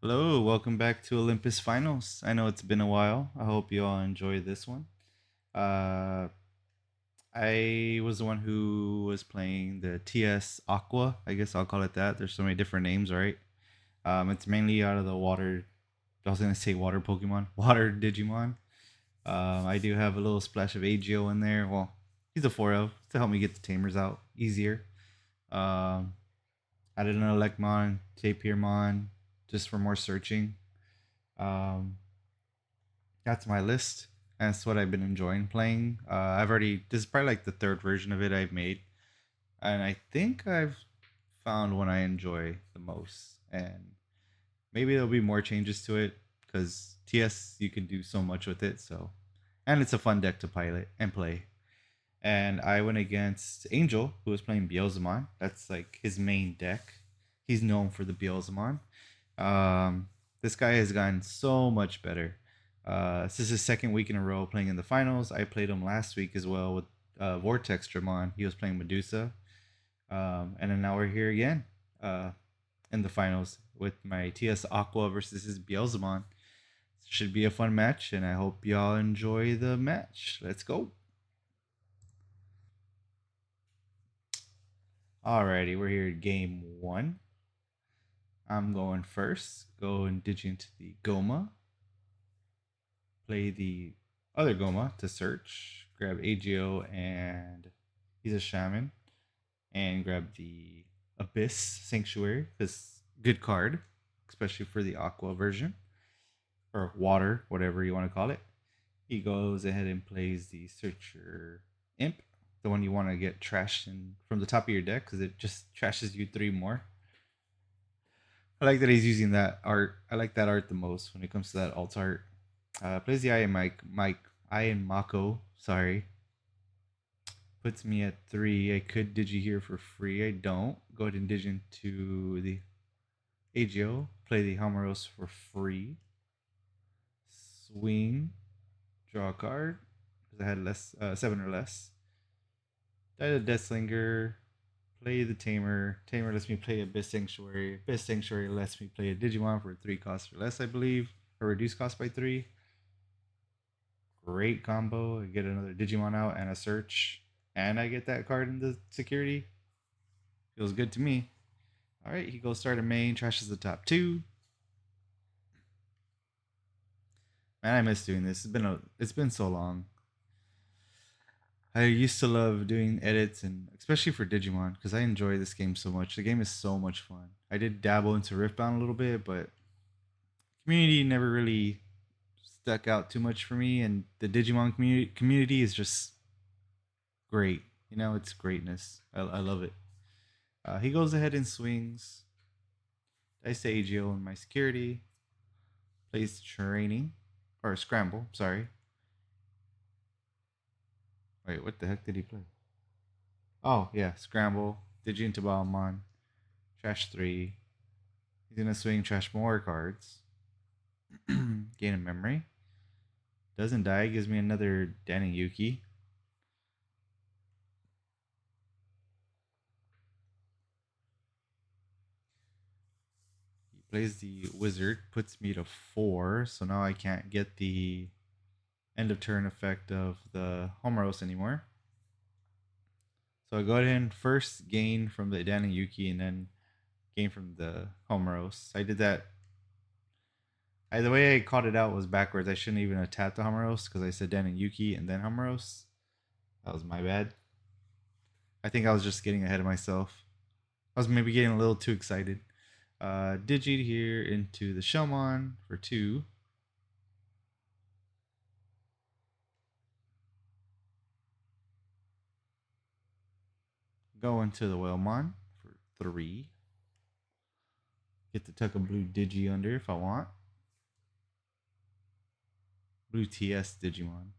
Hello, welcome back to Olympus Finals. I know it's been a while. I hope you all enjoy this one. Uh, I was the one who was playing the TS Aqua. I guess I'll call it that. There's so many different names, right? It's mainly out of the water. I was gonna say water Pokemon, water Digimon. I do have a little splash of AGO in there. Well, he's a 4L to help me get the tamers out easier. Um, Added an Elecmon, Tapirmon, just for more searching. Um, That's my list. That's what I've been enjoying playing. This is probably like the third version of it I've made. And I think I've found one I enjoy the most. And maybe there'll be more changes to it because TS, you can do so much with it. And it's a fun deck to pilot and play. And I went against Angel, who was playing Beelzemon. That's like his main deck. He's known for the Beelzemon. This guy has gotten so much better. This is his second week in a row playing in the finals. I played him last week as well with Vortex Dramon. He was playing Medusa. And then now we're here again in the finals with my TS Aqua versus his Beelzemon. Should be a fun match, and I hope y'all enjoy the match. Let's go. Alrighty, we're here at game one. I'm going first. Go and digi into the Goma. Play the other Goma to search. Grab AGO and he's a shaman. And grab the Abyss Sanctuary. This good card, especially for the Aqua version. Or water, whatever you want to call it. He goes ahead and plays the Searcher Imp. The one you want to get trashed in from the top of your deck because it just trashes you three more. I like that he's using that art. I like that art the most when it comes to that alt art. Plays the Iron Mako. Sorry. Puts me at 3. I could digi here for free. I don't. Go ahead and digi into the AGO. Play the Hamaros for free. Swing. Draw a card. Because I had 7 or less. Die to Deathslinger. Play the Tamer. Tamer lets me play Abyss Sanctuary. Abyss Sanctuary lets me play a Digimon for 3 costs or less, I believe. Or reduce cost by 3. Great combo. I get another Digimon out and a search. And I get that card in the security. Feels good to me. Alright, he goes start a main, trashes the top 2. Man, I miss doing this. It's been so long. I used to love doing edits and especially for Digimon because I enjoy this game so much. The game is so much fun. I did dabble into Riftbound a little bit, but community never really stuck out too much for me. And the Digimon community is just great. You know, it's greatness. I love it. He goes ahead and swings. I say AGO in my security. Plays training or scramble. Sorry. Wait, what the heck did he play? Oh yeah, scramble. Digi into Balmon. Trash 3. He's gonna swing trash more cards. Gain a memory. Doesn't die, gives me another Dan and Yuki. He plays the wizard, puts me to 4, so now I can't get the end of turn effect of the Homeros anymore. So I go ahead and first gain from the Dan and Yuki and then gain from the Homeros. I did that. The way I called it out was backwards. I shouldn't even have tapped the Homeros because I said Dan and Yuki and then Homeros. That was my bad. I think I was just getting ahead of myself. I was maybe getting a little too excited. Digi here into the Shellmon for 2. Go into the Whalemon for 3. Get to tuck a blue Digi under if I want. Blue TS Digimon.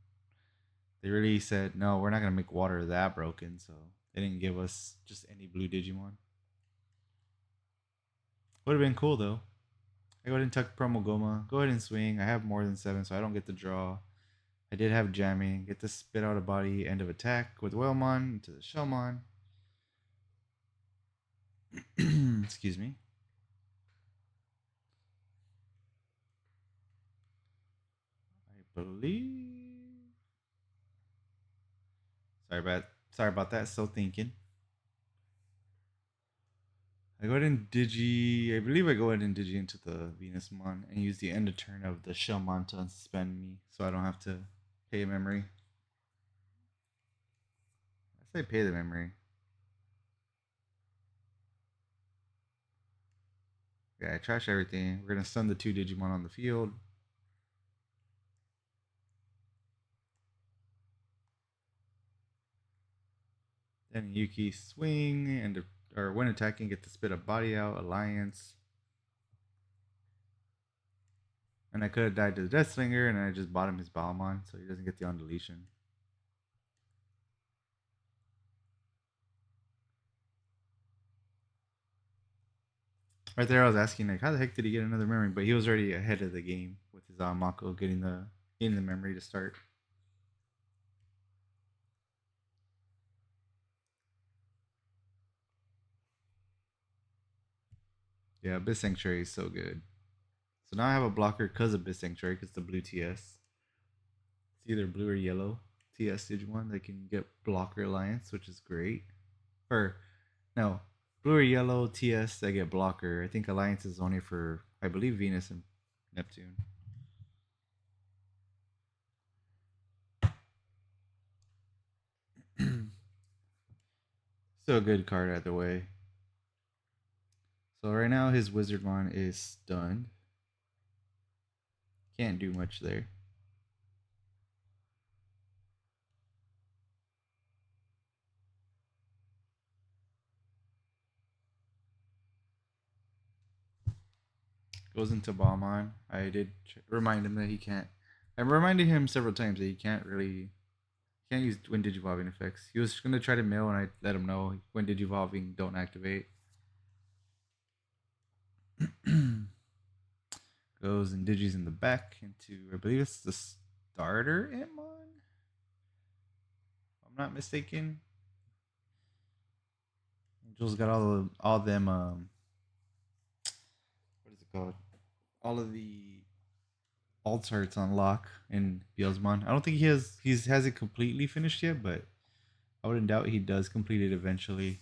They really said, no, we're not going to make water that broken, so they didn't give us just any blue Digimon. Would have been cool though. I go ahead and tuck promo Goma. Go ahead and swing. I have more than 7, so I don't get the draw. I did have jamming. Get to spit out a body. End of attack with Whalemon into the Shellmon. Excuse me. believe. Sorry about sorry about that. Still thinking. I go ahead and digi. I believe I go ahead and digi into the Venusmon and use the end of turn of the Shellmon to unsuspend me, so I don't have to pay memory. I say pay the memory. Yeah, I trash everything. We're gonna stun the two Digimon on the field. Then Yuki swing and or when attacking, get to spit a body out. Alliance. And I could have died to the Death Slinger, and I just bought him his Balmon, so he doesn't get the on deletion. Right there, I was asking like, how the heck did he get another memory? But he was already ahead of the game with his Mako getting the memory to start. Yeah, Abyss Sanctuary is so good. So now I have a blocker because of Abyss Sanctuary, because the blue TS. It's either blue or yellow TS Digimon that can get blocker alliance, which is great. Or no, blue or yellow TS that get blocker. I think alliance is only for I believe Venus and Neptune. Still a good card either way. So right now his Wizardmon is stunned. Can't do much there. Goes into Balmon. I did remind him that he can't. I reminded him several times that he can't use when digivolving effects. He was gonna try to mill, and I let him know when digivolving don't activate. Goes and digis in the back into I believe it's the starter Itmon. If I'm not mistaken. Angel's got all them what is it called? All of the alt arts on lock in Beelzemon. I don't think he hasn't completely finished yet, but I wouldn't doubt he does complete it eventually.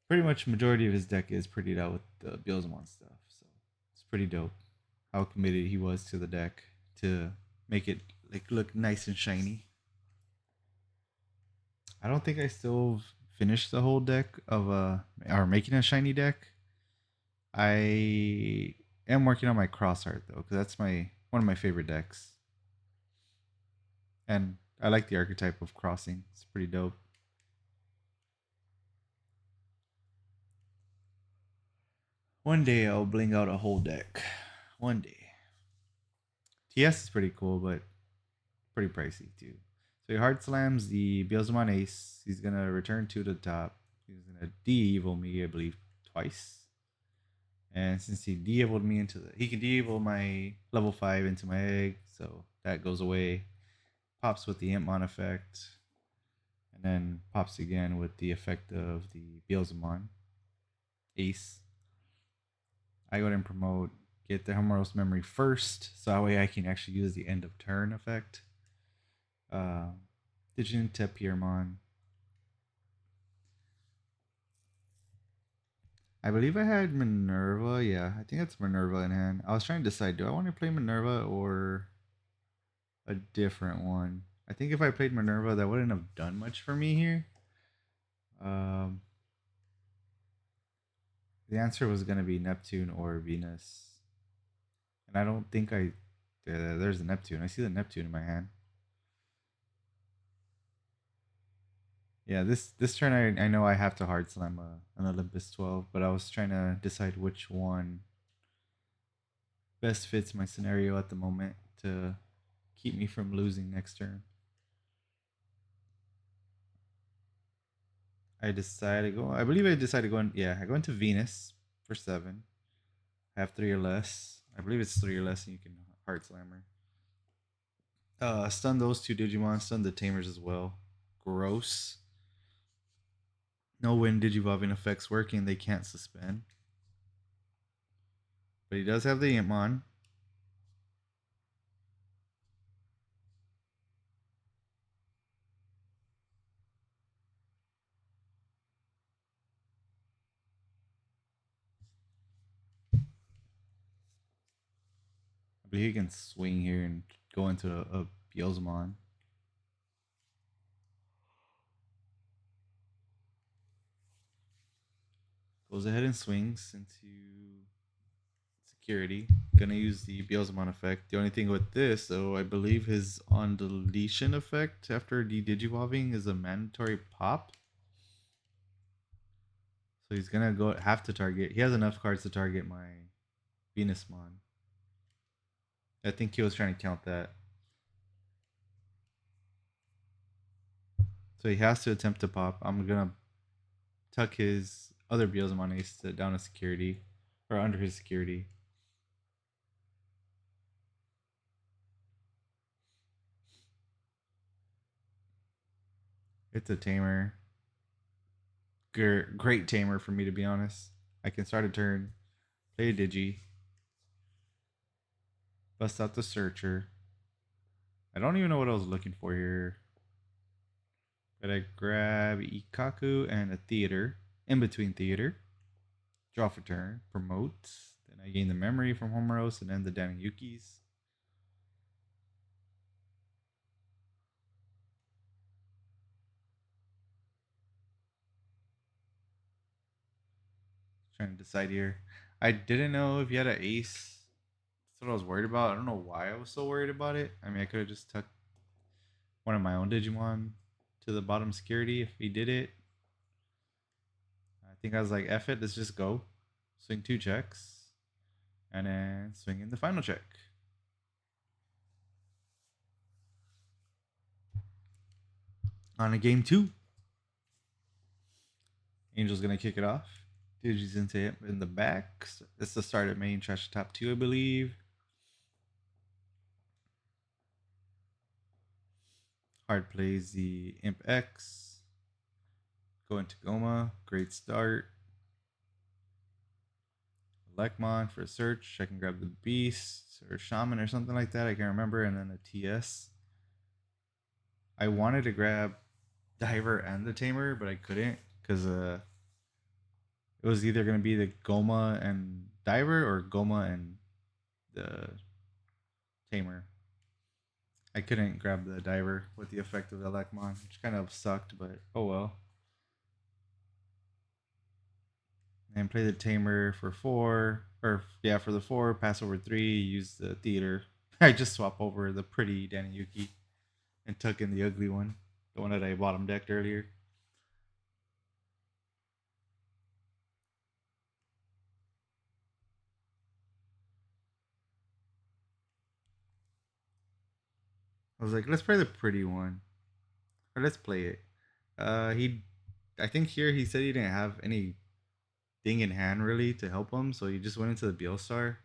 Pretty much majority of his deck is prettied out with the Beelzemon stuff, so it's pretty dope how committed he was to the deck to make it like look nice and shiny. I don't think I still finished the whole deck of or making a shiny deck. I am working on my cross art though, because that's my one of my favorite decks, and I like the archetype of crossing. It's pretty dope. One day I'll bling out a whole deck. One day. TS is pretty cool, but pretty pricey too. So he hard slams the Beelzemon Ace. He's gonna return to the top. He's gonna de-evil me, I believe, twice. And since he de-eviled me he can de-evil my level 5 into my egg, so that goes away. Pops with the Impmon effect, and then pops again with the effect of the Beelzemon Ace. I go ahead and promote, get the Helmeros memory first, so that way I can actually use the end of turn effect. Digimon Piermon. I believe I had Minerva. Yeah, I think that's Minerva in hand. I was trying to decide, do I want to play Minerva or a different one? I think if I played Minerva, that wouldn't have done much for me here. Um, the answer was going to be Neptune or Venus. And I don't think there's the Neptune. I see the Neptune in my hand. Yeah, this turn I know I have to hard slam an Olympus 12, but I was trying to decide which one best fits my scenario at the moment to keep me from losing next turn. I believe I decided to go in, yeah, I go into Venus for 7. I have 3 or less. I believe it's 3 or less and you can hard slammer. Stun those two Digimon, stun the Tamers as well. Gross. No when Digivolving effects working, they can't suspend. But he does have the Impmon. He can swing here and go into a Beelzemon. Goes ahead and swings into security. Gonna use the Beelzemon effect. The only thing with this, though, I believe his on deletion effect after de-digivolving is a mandatory pop. So he's gonna go have to target. He has enough cards to target my Venusmon. I think he was trying to count that. So he has to attempt to pop. I'm gonna tuck his other Beelzemon ace to down a security or under his security. It's a tamer. Great tamer for me, to be honest. I can start a turn, play a digi, bust out the searcher. I don't even know what I was looking for here. But I grab Ikaku and a theater, in between theater. Draw for turn, promote. Then I gain the memory from Homeros and then the Danayukis. Trying to decide here. I didn't know if he had an ace. That's what I was worried about. I don't know why I was so worried about it. I mean, I could have just tucked one of my own Digimon to the bottom security if he did it. I think I was like, F it, let's just go. Swing 2 checks. And then swing in the final check. On a game 2. Angel's gonna kick it off. Digi's into him in the back. It's the start of main trash top 2, I believe. Hard plays the Imp X. Go into Goma. Great start. Lekmon for a search. I can grab the Beast or Shaman or something like that. I can't remember. And then a TS. I wanted to grab Diver and the Tamer, but I couldn't because it was either going to be the Goma and Diver or Goma and the Tamer. I couldn't grab the Diver with the effect of the Lekmon, which kind of sucked, but oh well. And play the Tamer for 4, or yeah, for the 4, pass over 3, use the Theater. I just swap over the pretty Daniyuki and tuck in the ugly one, the one that I bottom decked earlier. I was like, let's play the pretty one, or let's play it. I think here he said he didn't have any thing in hand really to help him, so he just went into the Beelstar.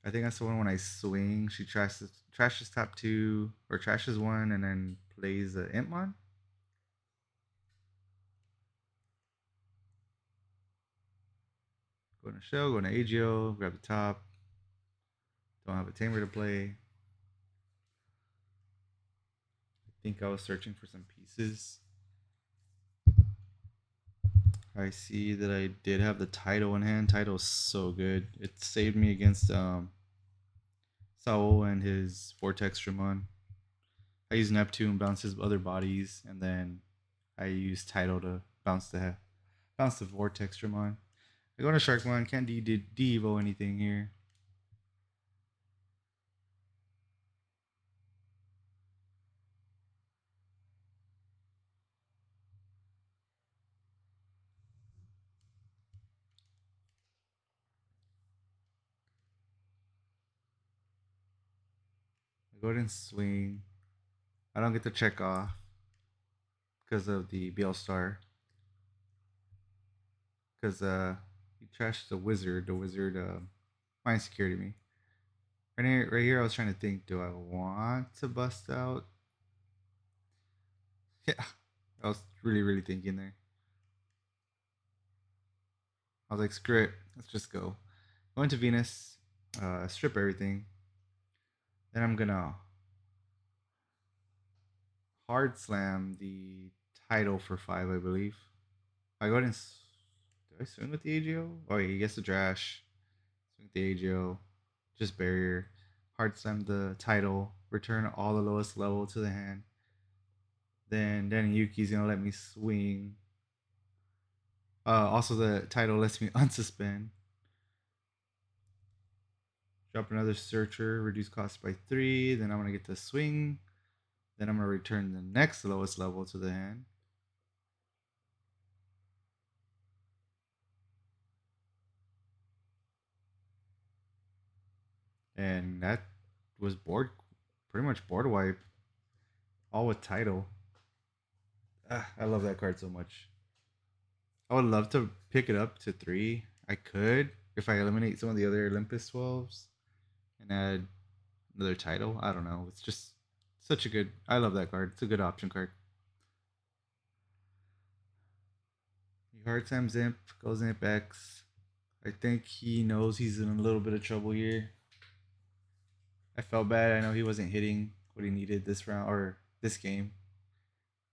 I think that's the one when I swing, she trashes top 2 or trashes 1 and then plays the Impmon. Go to Shell, go to AGO, grab the top. Don't have a Tamer to play. I think I was searching for some pieces. I see that I did have the title in hand. Title's so good. It saved me against Saul and his Vortex Dramon. I use Neptune, bounce his other bodies, and then I use Title to bounce the Vortex Dramon. I go to Sharkmon, can't de-evo anything here. I go ahead and swing. I don't get to check off because of the Beelstar. Because he trashed the wizard. The wizard mind security me. Right here, I was trying to think: do I want to bust out? Yeah, I was really thinking there. I was like, screw it, let's just go. Go into Venus, strip everything. Then I'm gonna hard slam the title for 5, I believe. I go ahead and Do I swing with the AGO? Oh yeah, he gets the Drash. Swing with the AGO. Just barrier. Hard slam the title. Return all the lowest level to the hand. Then Yuki's gonna let me swing. Also, the title lets me unsuspend. Drop another searcher, reduce cost by 3. Then I'm gonna get the swing. Then I'm gonna return the next lowest level to the hand. And that was board, pretty much board wipe, all with title. I love that card so much. I would love to pick it up to 3. I could if I eliminate some of the other Olympus 12s and add another title. I don't know. It's just such a good. I love that card. It's a good option card. He hard times imp, goes imp X. I think he knows he's in a little bit of trouble here. I felt bad. I know he wasn't hitting what he needed this round or this game.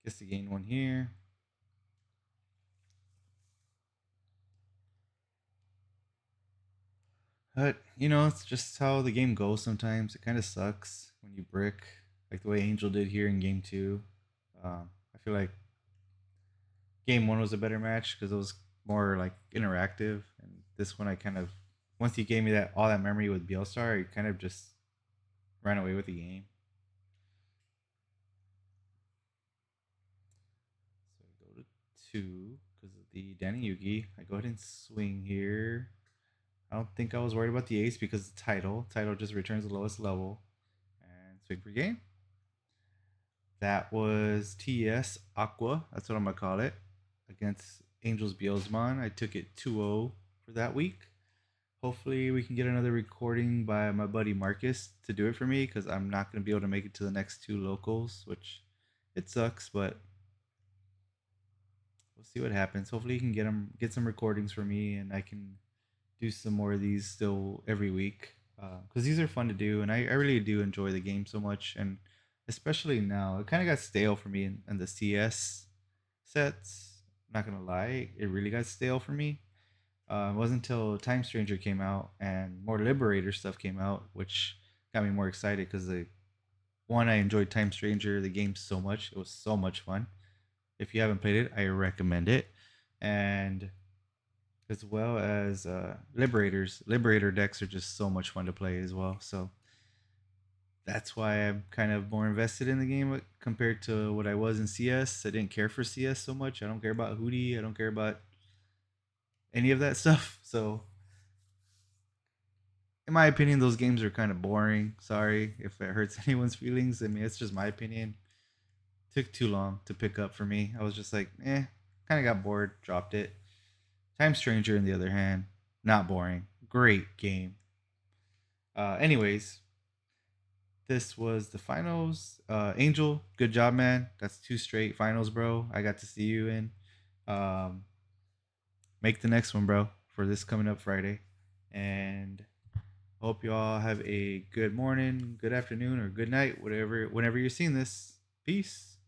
Gets to gain 1 here. But it's just how the game goes. Sometimes it kind of sucks when you brick, like the way Angel did here in game 2. I feel like game 1 was a better match because it was more like interactive, and this one I kind of once he gave me that all that memory with Beelstar, I kind of just ran away with the game. So I go to 2 because of the Danny Yugi. I go ahead and swing here. I don't think I was worried about the ace because the title just returns the lowest level, and swing for game. That was TS Aqua. That's what I'm gonna call it against Angels Beelzemon. I took it 2-0 for that week. Hopefully, we can get another recording by my buddy Marcus to do it for me because I'm not going to be able to make it to the next 2 locals, which it sucks, but we'll see what happens. Hopefully, you can get some recordings for me, and I can do some more of these still every week because these are fun to do, and I really do enjoy the game so much, and especially now, it kind of got stale for me in the CS sets. I'm not gonna lie, it really got stale for me. It wasn't until Time Stranger came out and more Liberator stuff came out, which got me more excited because the one I enjoyed Time Stranger, the game so much. It was so much fun. If you haven't played it, I recommend it. And as well as Liberators, Liberator decks are just so much fun to play as well. So that's why I'm kind of more invested in the game compared to what I was in CS. I didn't care for CS so much. I don't care about Hootie. I don't care about any of that stuff. So in my opinion, those games are kind of boring. Sorry if it hurts anyone's feelings. I mean, it's just my opinion. Took too long to pick up for me. I was just like, kind of got bored, dropped it. Time Stranger, on the other hand, not boring. Great game. Anyways, this was the finals. Angel, good job, man. That's 2 straight finals, bro. I got to see you in. Um, make the next one, bro, for this coming up Friday. And hope you all have a good morning, good afternoon, or good night, whatever, whenever you're seeing this. Peace.